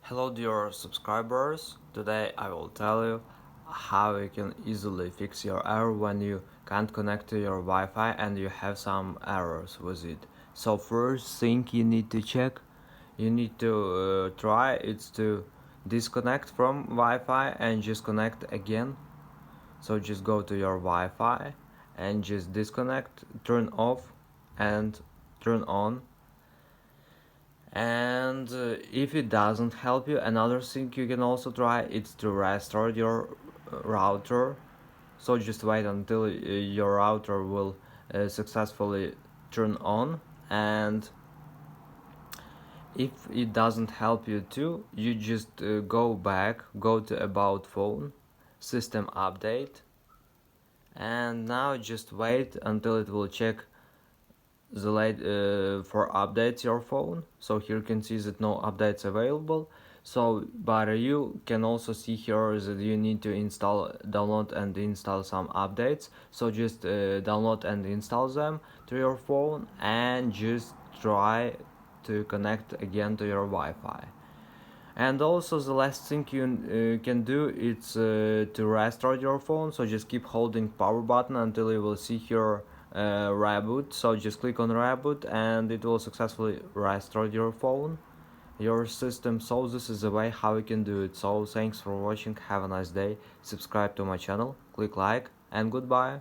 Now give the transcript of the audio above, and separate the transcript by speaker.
Speaker 1: Hello dear subscribers, today I will tell you how you can easily fix your error when you can't connect to your Wi-Fi and you have some errors with it. So first thing you need to check, you need to try it's to disconnect from Wi-Fi and just connect again. So just go to your Wi-Fi and just disconnect, turn off and turn on. And if it doesn't help you, another thing you can also try is to restore your router. So just wait until your router will successfully turn on, and if it doesn't help you too, you just go to about phone, system update, and now just wait until it will check the late for updates your phone. So here you can see that no updates available. So but you can also see here that you need to download and install some updates. So just download and install them to your phone and just try to connect again to your Wi-Fi. And also the last thing you can do is to restart your phone. So just keep holding power button until you will see here reboot. So just click on reboot and it will successfully restore your phone, your system. So this is the way how you can do it. So thanks for watching, have a nice day, subscribe to my channel, click like, and goodbye.